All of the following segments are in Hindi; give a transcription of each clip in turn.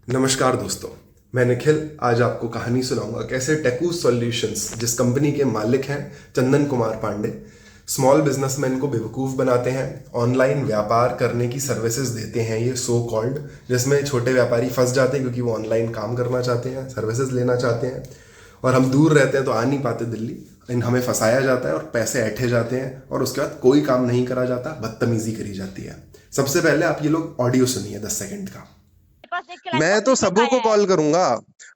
नमस्कार दोस्तों, मैं निखिल आज आपको कहानी सुनाऊंगा कैसे टेकू सॉल्यूशंस जिस कंपनी के मालिक हैं चंदन कुमार पांडे स्मॉल बिजनेसमैन को बेवकूफ़ बनाते हैं। ऑनलाइन व्यापार करने की सर्विसेज देते हैं ये सो कॉल्ड, जिसमें छोटे व्यापारी फंस जाते हैं क्योंकि वो ऑनलाइन काम करना चाहते हैं, सर्विसेज लेना चाहते हैं और हम दूर रहते हैं तो आ नहीं पाते दिल्ली। इन हमें फंसाया जाता है और पैसे ऐंठे जाते हैं और उसके बाद कोई काम नहीं करा जाता, बदतमीजी करी जाती है। सबसे पहले आप ये लोग ऑडियो सुनिए 10 सेकंड का। पास एक क्लाइंट मैं तो कंप्लीट सबों आया को है। कॉल करूंगा।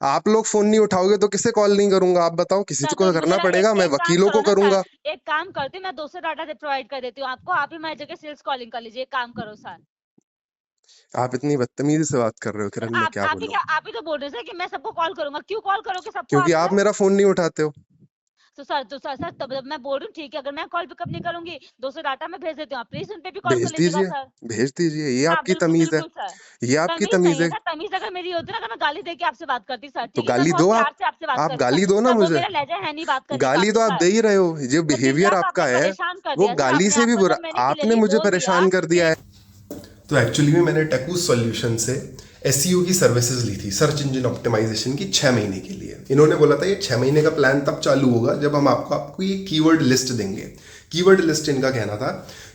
आप लोग फोन नहीं उठाओगे तो किसे कॉल नहीं करूंगा? आप बताओ, किसी सर को तो तो मुझे करना ना पड़ेगा। मैं एक काम वकीलों करो को ना सर, करूंगा। एक काम करती हूँ, मैं दूसरा डाटा प्रोवाइड कर देती हूँ आपको, आप ही मेरी जगह सेल्स कॉलिंग कर लीजिए। एक काम करो सर। आप इतनी बदतमीजी से बात कर रहे हो सर किरण, मैं क्या बोलूं? आप ही तो बोल रहे थे कि मैं सबको कॉल करूंगा। क्यों कॉल करोगे सबको क्योंकि आप आप सर? मेरा फोन नहीं उठाते हो। तो सर तब मैं बोल रही हूँ ठीक है, अगर मैं कॉल पिकअप नहीं करूंगी दूसरा डाटा मैं भेज देती हूँ, आप प्लीज उन पे भी कॉल कर भेज लीजिएगा दीजिए, सर। भेज दीजिए। ये हाँ आपकी बिल्कुल तमीज है। बिल्कुल सर। ये आपकी तमीज नहीं तमीज है है। सर, तमीज अगर मेरी होती ना तो मैं गाली दे के आपसे बात करती सर। तो ठीक है, मैं गाली बहुत दो प्यार आप। से आपसे बात आप करती गाली सर। दो ना सर वो मुझे। मेरा लहजा है नहीं बात करने का गाली आपसे तो आप सर। दे ही रहे हो। जो तो दिल बिहेवियर आप आपका आपने है परेशान कर वो दिया सर, गाली आपने से भी आपको बुरा। जब मैंने आपने क्लियरली मुझे बोल दिया परेशान कर दिया कि है। तो एक्चुअली में मैंने टेकू सॉल्यूशन से एसईओ की सर्विसेज ली थी, सर्च इंजन ऑप्टिमाइजेशन की 6 महीने के लिए। इन्होंने बोला था ये 6 महीने का प्लान तब चालू होगा जब हम आपको ये कीवर्ड लिस्ट देंगे। कीवर्ड लिस्ट इनका कहना था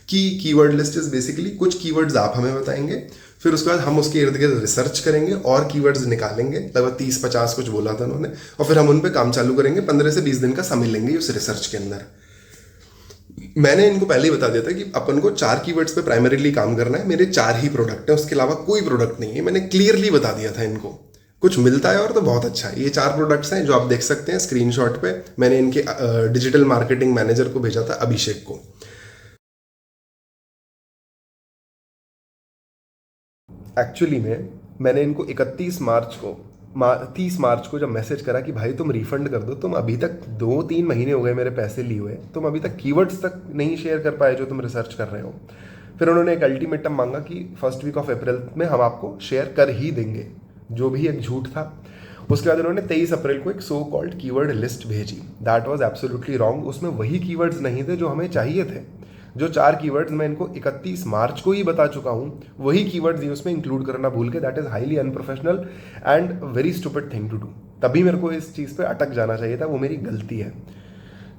कि कीवर्ड लिस्ट इज बेसिकली कुछ कीवर्ड्स आप हमें बताएंगे, फिर उसके बाद हम उसके इर्द गिर्द रिसर्च करेंगे और कीवर्ड्स निकालेंगे, लगभग 30-50 कुछ बोला था उन्होंने, और फिर हम उन पे काम चालू करेंगे। 15 से 20 दिन का समय लेंगे उस रिसर्च के अंदर। मैंने इनको पहले ही बता दिया था कि अपन को 4 कीवर्ड्स पे प्राइमरीली काम करना है, मेरे 4 ही प्रोडक्ट हैं, उसके अलावा कोई प्रोडक्ट नहीं है। मैंने क्लियरली बता दिया था इनको। कुछ मिलता है और तो बहुत अच्छा है। ये 4 प्रोडक्ट्स हैं जो आप देख सकते हैं स्क्रीनशॉट पे। मैंने इनके डिजिटल मार्केटिंग मैनेजर को भेजा था, अभिषेक को। एक्चुअली में मैंने इनको 30 मार्च को जब मैसेज करा कि भाई तुम रिफंड कर दो, तुम अभी तक 2-3 महीने हो गए मेरे पैसे लिए हुए, तुम अभी तक कीवर्ड्स तक नहीं शेयर कर पाए जो तुम रिसर्च कर रहे हो। फिर उन्होंने एक अल्टीमेटम मांगा कि फर्स्ट वीक ऑफ अप्रैल में हम आपको शेयर कर ही देंगे, जो भी एक झूठ था। उसके बाद उन्होंने 23 अप्रैल को एक सो कॉल्ड कीवर्ड लिस्ट भेजी। That was absolutely wrong. उसमें वही कीवर्ड्स नहीं थे जो हमें चाहिए थे। जो 4 कीवर्ड्स मैं इनको 31 मार्च को ही बता चुका हूं, वही कीवर्ड्स ये उसमें इंक्लूड करना भूल के। That is highly unprofessional and very stupid thing to do. तभी मेरे को इस चीज़ पे अटक जाना चाहिए था, वो मेरी गलती है।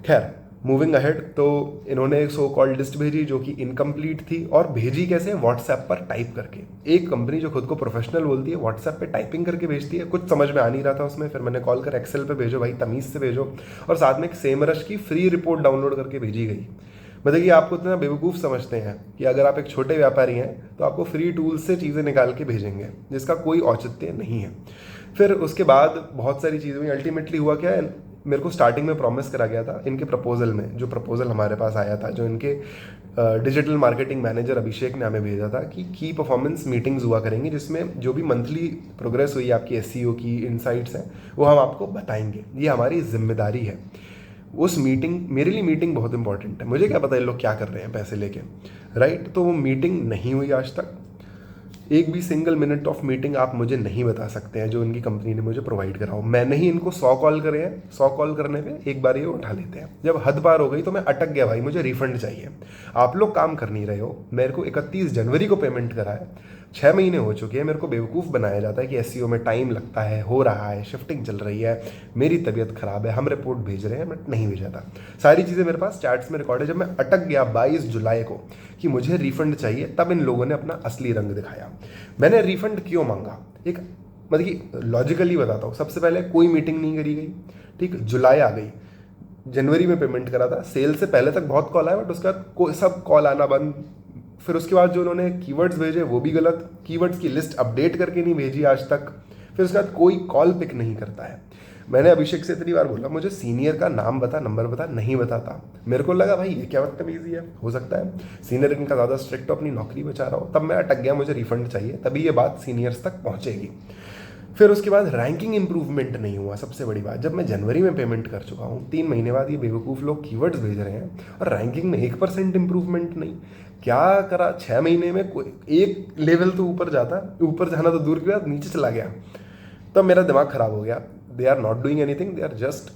खैर, मूविंग अहेड, तो इन्होंने एक सो कॉल्ड लिस्ट भेजी जो कि इनकम्प्लीट थी, और भेजी कैसे? व्हाट्सएप पर टाइप करके। एक कंपनी जो खुद को प्रोफेशनल बोलती है व्हाट्सएप पे टाइपिंग करके भेजती है। कुछ समझ में आ नहीं रहा था उसमें। फिर मैंने कॉल कर एक्सेल पे भेजो भाई, तमीज़ से भेजो। और साथ में एक सेमरश की फ्री रिपोर्ट डाउनलोड करके भेजी गई। मतलब कि आपको इतना बेवकूफ़ समझते हैं कि अगर आप एक छोटे व्यापारी हैं तो आपको फ्री टूल्स से चीज़ें निकाल के भेजेंगे, जिसका कोई औचित्य नहीं है। फिर उसके बाद बहुत सारी चीज़ें हुई। अल्टीमेटली हुआ क्या है, मेरे को स्टार्टिंग में प्रॉमिस करा गया था इनके प्रपोजल में, जो प्रपोजल हमारे पास आया था, जो इनके डिजिटल मार्केटिंग मैनेजर अभिषेक ने हमें भेजा था, कि की परफॉर्मेंस मीटिंग्स हुआ करेंगी जिसमें जो भी मंथली प्रोग्रेस हुई आपकी एसईओ की, इनसाइट्स हैं, वो हम आपको बताएंगे। ये हमारी जिम्मेदारी है। उस मीटिंग, मेरे लिए मीटिंग बहुत इंपॉर्टेंट है। मुझे क्या पता ये लोग क्या कर रहे हैं पैसे लेके, राइट? तो वो मीटिंग नहीं हुई आज तक। एक भी सिंगल मिनट ऑफ मीटिंग आप मुझे नहीं बता सकते हैं जो इनकी कंपनी ने मुझे प्रोवाइड करा हो। मैंने ही इनको 100 कॉल करे हैं, 100 कॉल करने पे एक बार ये उठा लेते हैं। जब हद पार हो गई तो मैं अटक गया भाई, मुझे रिफंड चाहिए। आप लोग काम कर नहीं रहे हो। मेरे को 31 जनवरी को पेमेंट करा है, 6 महीने हो चुके हैं। मेरे को बेवकूफ़ बनाया जाता है कि एसईओ में टाइम लगता है, हो रहा है, शिफ्टिंग चल रही है, मेरी तबीयत खराब है, हम रिपोर्ट भेज रहे हैं, बट नहीं भेजा था। सारी चीज़ें मेरे पास चैट्स में रिकॉर्ड है। जब मैं अटक गया 22 जुलाई को कि मुझे रिफंड चाहिए, तब इन लोगों ने अपना असली रंग दिखाया। मैंने रिफंड क्यों मांगा, एक मतलब कि लॉजिकली बताता हूँ। सबसे पहले कोई मीटिंग नहीं करी गई, ठीक। जुलाई आ गई, जनवरी में पेमेंट करा था, सेल से पहले तक बहुत कॉल आया, बट उसके बाद कोई सब कॉल आना बंद। फिर उसके बाद जो उन्होंने कीवर्ड्स भेजे वो भी गलत, कीवर्ड्स की लिस्ट अपडेट करके नहीं भेजी आज तक। फिर उसके बाद कोई कॉल पिक नहीं करता है। मैंने अभिषेक से इतनी बार बोला मुझे सीनियर का नाम बता, नंबर बता, नहीं बताता। मेरे को लगा भाई ये क्या बदतमीजी है, हो सकता है सीनियर इनका ज़्यादा स्ट्रिक्ट हो, अपनी नौकरी बचा रहा हो। तब मैं अटक गया, मुझे रिफंड चाहिए, तभी ये बात सीनियर्स तक पहुंचेगी। फिर उसके बाद रैंकिंग इंप्रूवमेंट नहीं हुआ। सबसे बड़ी बात, जब मैं जनवरी में पेमेंट कर चुका हूँ, 3 महीने बाद ये बेवकूफ़ लोग कीवर्ड्स भेज रहे हैं और रैंकिंग में 1% इंप्रूवमेंट नहीं। क्या करा, 6 महीने में कोई एक लेवल तो ऊपर जाता, ऊपर जाना तो दूर की बात, नीचे चला गया। तब मेरा दिमाग ख़राब हो गया। They are not doing anything, they are just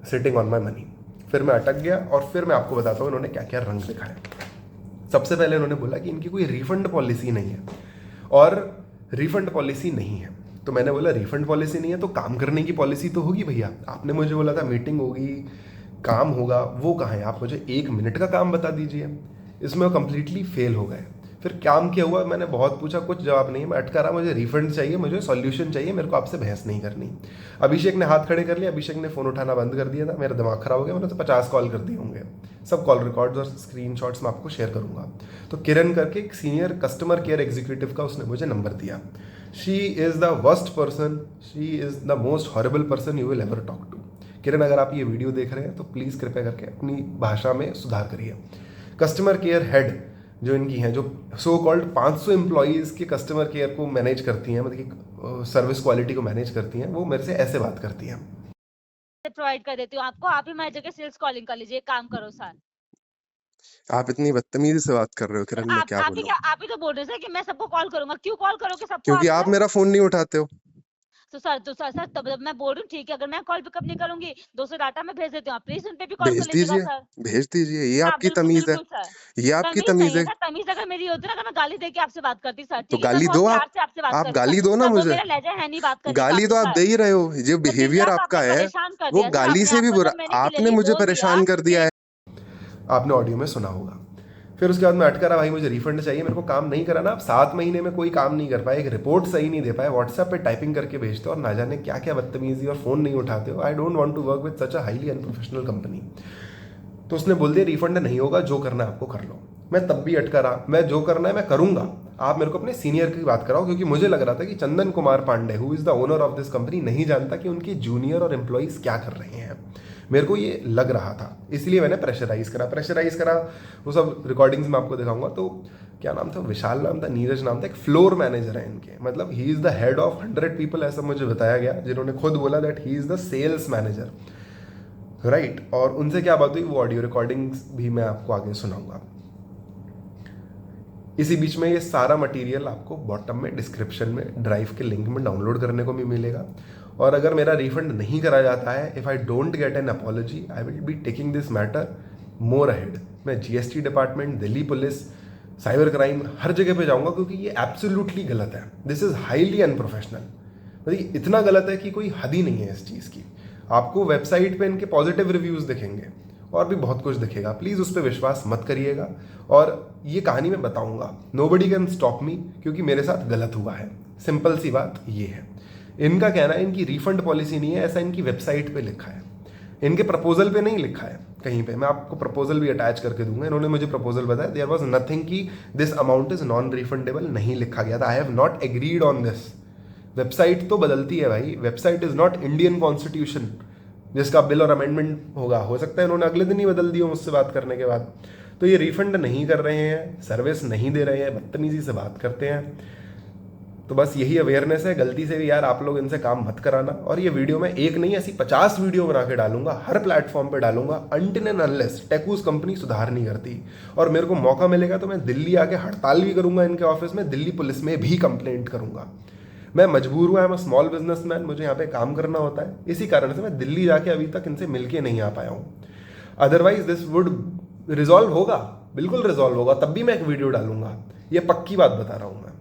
sitting on my money. फिर मैं अटक गया और फिर मैं आपको बताता हूँ इन्होंने क्या क्या रंग दिखाया। सबसे पहले इन्होंने बोला कि इनकी कोई रिफंड पॉलिसी नहीं है, और रिफंड पॉलिसी नहीं है तो मैंने बोला रिफंड पॉलिसी नहीं है तो काम करने की पॉलिसी तो होगी भैया। आपने मुझे बोला था मीटिंग होगी, काम होगा, वो कहाँ है? आप मुझे 1 मिनट का काम बता दीजिए। इसमें वो कंप्लीटली फेल हो गए। फिर काम क्या हुआ, मैंने बहुत पूछा, कुछ जवाब नहीं। मैं अटका रहा, मुझे रिफंड चाहिए, मुझे सॉल्यूशन चाहिए, मेरे को आपसे बहस नहीं करनी। अभिषेक ने हाथ खड़े कर लिया, अभिषेक ने फ़ोन उठाना बंद कर दिया था। मेरा दिमाग खराब हो गया, मैंने तो 50 कॉल कर दिए होंगे। सब कॉल रिकॉर्ड्स और स्क्रीनशॉट्स मैं आपको शेयर करूंगा। तो किरण करके एक सीनियर कस्टमर केयर एग्जीक्यूटिव का उसने मुझे नंबर दिया। She is the worst person, she is the most horrible person you will ever talk to. Kiran, अगर आप ये वीडियो देख रहे हैं तो प्लीज़ कृपया करके अपनी भाषा में सुधार करिए। कस्टमर केयर हेड जो इनकी हैं, जो सो कॉल्ड 500 एम्प्लॉयज़ के कस्टमर केयर को मैनेज करती हैं, मतलब कि सर्विस क्वालिटी को मैनेज करती हैं, वो मेरे से ऐसे बात करती हैं। प्रोवाइड कर देती हूँ आपको, आप ही मेरी जगह सेल्स कॉलिंग कर लीजिए, एक काम करो सर। आप इतनी बदतमीजी से बात कर रहे हो किरण, मैं क्या बोलूं? आप ही तो बोल रहे थे कि मैं सबको कॉल करूंगा, क्यों कॉल करोगे सबको? क्योंकि आप मेरा फोन नहीं उठाते हो। तो सर तब मैं बोल रही हूँ ठीक है, अगर मैं कॉल पिकअप नहीं करूंगी 200 डाटा मैं भेज देती हूँ, आप प्लीज उन पे भी कॉल भेज कर लीजिएगा दीजिए, सर। भेज दीजिए, ये हाँ आपकी बिल्कुल तमीज है, बिल्कुल सर। ये आपकी तमीज तमीज नहीं है है। सर, तमीज अगर मेरी होती ना, अगर मैं गाली देके आपसे बात करती सर, तो ठीक है सर, गाली बहुत दो प्यार से आपसे बात आप करती गाली सर। दो ना सर वो मुझे। मेरा लहजा है नहीं बात करने का गाली तो आप सर। दे ही रहे हो, जो तो बिहेवियर दिव्या को आपका आपने है परेशान कर वो दिया सर, गाली अपने से आप भी को बुरा। जब मैंने आपने मुझे बोल दिया परेशान कर दिया है। आपने ऑडियो में सुना होगा। फिर उसके बाद मैं अटका रहा, भाई मुझे रिफंड चाहिए, मेरे को काम नहीं कराना। आप 7 महीने में कोई काम नहीं कर पाए, एक रिपोर्ट सही नहीं दे पाए, व्हाट्सएप पे टाइपिंग करके भेजते हो और ना जाने क्या क्या बदतमीजी, और फ़ोन नहीं उठाते हो। I don't want to work with such a highly unprofessional company. तो उसने बोल दिया रिफंड नहीं होगा, जो करना है आपको कर लो। मैं तब भी अटका रहा, मैं जो करना है मैं करूंगा, आप मेरे को अपने सीनियर की बात कराओ। क्योंकि मुझे लग रहा था कि Chandan Kumar Pande, who is the owner of this company, नहीं जानता कि उनके जूनियर और एम्प्लॉइज़ क्या कर रहे हैं। मेरे को ये लग रहा था, इसलिए मैंने प्रेशराइज करा। वो सब रिकॉर्डिंग्स में आपको दिखाऊंगा। तो क्या नाम था, विशाल नाम था, नीरज नाम था, एक फ्लोर मैनेजर है इनके, मतलब he is the head of 100 people, ऐसा मुझे बताया गया, जिन्होंने खुद बोला that he is the sales manager, right. और उनसे क्या बात हुई, वो ऑडियो रिकॉर्डिंग्स भी मैं आपको आगे सुनाऊंगा। इसी बीच में ये सारा मटेरियल आपको बॉटम में डिस्क्रिप्शन में ड्राइव के लिंक में डाउनलोड करने को भी मिलेगा। और अगर मेरा रिफंड नहीं करा जाता है, if I don't get an apology, I will be taking this matter more ahead. मैं GST department, Delhi police, cyber crime, हर जगह पे जाऊंगा, क्योंकि ये एब्सोल्युटली गलत है। दिस इज़ हाईली अनप्रोफेशनल, मतलब इतना गलत है कि कोई हद ही नहीं है इस चीज़ की। आपको वेबसाइट पे इनके पॉजिटिव रिव्यूज़ दिखेंगे और भी बहुत कुछ दिखेगा, प्लीज़ उस पर विश्वास मत करिएगा। और ये कहानी मैं बताऊंगा, नोबडी कैन स्टॉप मी, क्योंकि मेरे साथ गलत हुआ है। सिंपल सी बात ये है। इनका कहना है इनकी रिफंड पॉलिसी नहीं है, ऐसा इनकी वेबसाइट पे लिखा है, इनके प्रपोजल पे नहीं लिखा है कहीं पे। मैं आपको प्रपोजल भी अटैच करके दूंगा। इन्होंने मुझे प्रपोजल बताया, देयर वाज नथिंग कि this amount is non refundable, नहीं लिखा गया था। I have not agreed on this. Website तो बदलती है भाई, website is not Indian constitution जिसका बिल और अमेंडमेंट होगा। हो सकता है इन्होंने अगले दिन ही बदल दिया मुझसे बात करने के बाद। तो ये रिफंड नहीं कर रहे हैं, सर्विस नहीं दे रहे हैं, बदतमीजी से बात करते हैं। तो बस यही अवेयरनेस है, गलती से भी यार आप लोग इनसे काम मत कराना। और ये वीडियो मैं एक नहीं ऐसी 50 वीडियो बना के डालूंगा, हर प्लेटफॉर्म पे डालूंगा, अनटिल एंड अनलेस टेकूस कंपनी सुधार नहीं करती। और मेरे को मौका मिलेगा तो मैं दिल्ली आके हड़ताल भी करूंगा इनके ऑफिस में, दिल्ली पुलिस में भी कंप्लेंट करूंगा। मैं मजबूर हुआ, मैं स्मॉल बिजनेसमैन, मुझे यहाँ पे काम करना होता है, इसी कारण से मैं दिल्ली जाके अभी तक इनसे मिलके नहीं आ पाया हूँ। अदरवाइज दिस वुड रिजॉल्व होगा, बिल्कुल रिजॉल्व होगा, तब भी मैं एक वीडियो डालूंगा, ये पक्की बात बता रहा हूँ मैं।